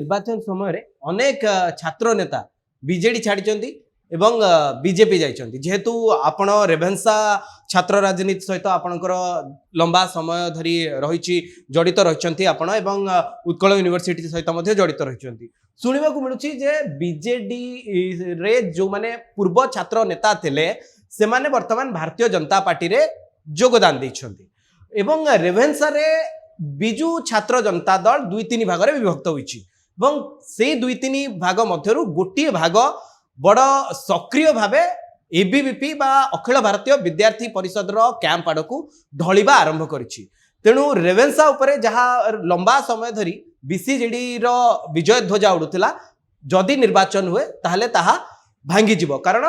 निर्वाचन समय अनेक छात्र नेता बीजेडी छाड़ी एवं बीजेपी जाइछन्ति जेहेतु आपण रेभेन्सा छात्र राजनीति सहित आपणकर लंबा समय धरी रही जड़ित रही आपण एवं उत्कल यूनिवर्सिटी सहित मध्य जड़ित रही शुणा मिलूँ जे बीजेडी रे जो माने पूर्व छात्र नेता थिले से माने वर्तमान भारतीय जनता पार्टी रे योगदान देइछन्ति एवं रेभेन्सा रे बिजु छात्र जनता दल 2-3 भाग रे विभक्त होइछि एवं से 2-3 भाग मध्यरु गोटिए भाग बड़ सक्रिय भावे एबीवीपी बा अखिल भारतीय विद्यार्थी परिषद रो कैंप आड़ को ढलिबा आरंभ करिछि तेणु रेभेन्सा उपरे जहाँ लंबा समय धरी बीसीजेडी रो विजय ध्वजा उड़ुथिला जदि निर्वाचन हुए ताहले ताहा भांगी जिवो कारण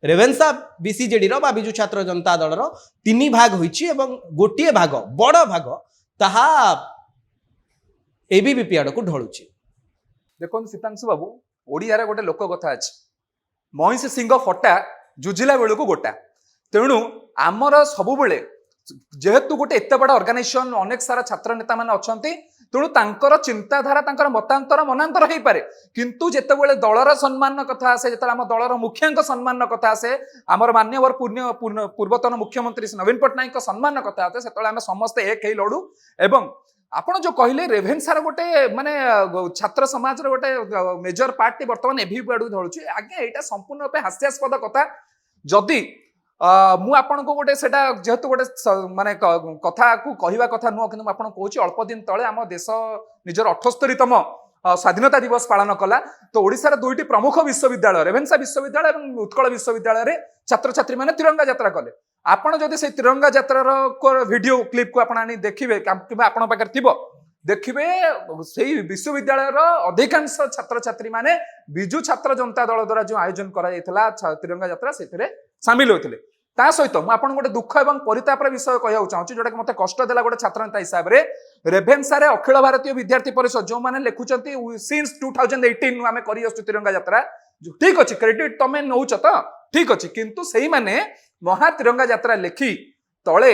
रेभेन्सा बीसीजेडी रो बा बिजु छात्र जनता दल रो 3 भाग होइछि एवं गोटिए भाग बड़ भाग ताहा एबीवीपी आड़ को ढलुछि। देखो सीतांशु बाबू ओडिया रे गोटे लोक कथा अछि महिष सिंह फटा जुझिला बेलू गोटा तेणु आमर सबु बेले जेहेतु गोटे एत बड़ा ऑर्गेनाइजेशन अनेक सारा छात्र नेता माने अछंती तेणु तांकर चिंताधारा तांकर मतांतर मनांतर हो पारे किंतु जेतेबेले दलर सम्मान कथा आसे जेते आम दलर मुखियांक सम्मान कथा आसे आमर मान्यवर पूर्वतन मुख्यमंत्री नवीन पट्टनायक सम्मान कथा आते सेतले आम समस्ते एक लड़ू एवं आपण जो कहले रेभेन्सार गोटे माने छात्र समाज गोटे मेजर पार्टी वर्तमान एबीवीपी आडू धरुछि आज्ञा एटा संपूर्ण रूपे हास्यास्पद कथा जदि मु आपण को गोटे सेटा जेहेतु गोटे माने कथा को कहवा कथा नुह कि आपण कहूँ अल्प दिन तले आम देश निजर 78तम स्वाधीनता दिवस पालन कला तो ओडिशार 2टी प्रमुख विश्वविद्यालय रेभेन्सा विश्वविद्यालय और उत्कल विश्वविद्यालय छात्र छात्री माने तिरंगा यात्रा कले आपण जदि से तिरंगा यात्रार वीडियो क्लिप को आपण आनी देखिबे कि आपण पाखर थिबो देखिबे सेही विश्वविद्यालय अधिकांश छात्र छात्री माने बिजु छात्र जनता दल द्वारा जो आयोजन करा जायतिला तिरंगा यात्रा सेथिरे शामिल होइतिले ता सहित मु आपण गोटे दुख एवं परितापर विषय कहया चाहूँ जोटा कि मते कष्ट देला गोटे छात्र नेता हिसाब रे रेभेन्सा रे अखिल भारतीय विद्यार्थी परिषद जो माने लेखुचंती सिंस 2018 आमे करी आसु तिरंगा यात्रा ठीक अछि क्रेडिट तमे नउछ त ठीक अछि किंतु सेही माने महा तिरंगा यात्रा लेखी तले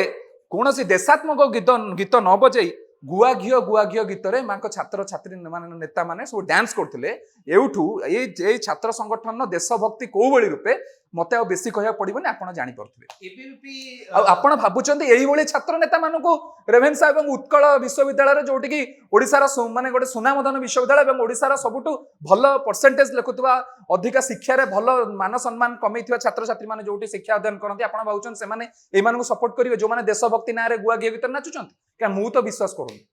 कोनोसी देशात्मक गीत न बजै गुआ घियो गीत रे मांको छात्र छात्री माने नेता माने सब डांस करथिले एउठू ए छात्र संगठन देशभक्ति को बळी रूपे मते आ बेसी कहया पड़िबनी आपण जानि परथिबे एबीवीपी आपण भाबुचंती एही बळी छात्र नेता मानको रेभेन्सा एवं उत्कल विश्वविद्यालय रे जोटी की ओडिसा रा माने गोटे सुनामधन विश्वविद्यालय एवं ओडिसा रा सबुटु भलो परसेंटेज लेखुतबा अधिका शिक्षा रे भलो मान सम्मान कमैथिबा छात्र छात्री माने जोटी शिक्षा अध्ययन करंती आपण भाबुचन से माने ए मानको सपोर्ट करिवे जो माने देशभक्ति ना रे गुआ घियो गीत नाचुचंती क्या मु तो विश्वास करूनी।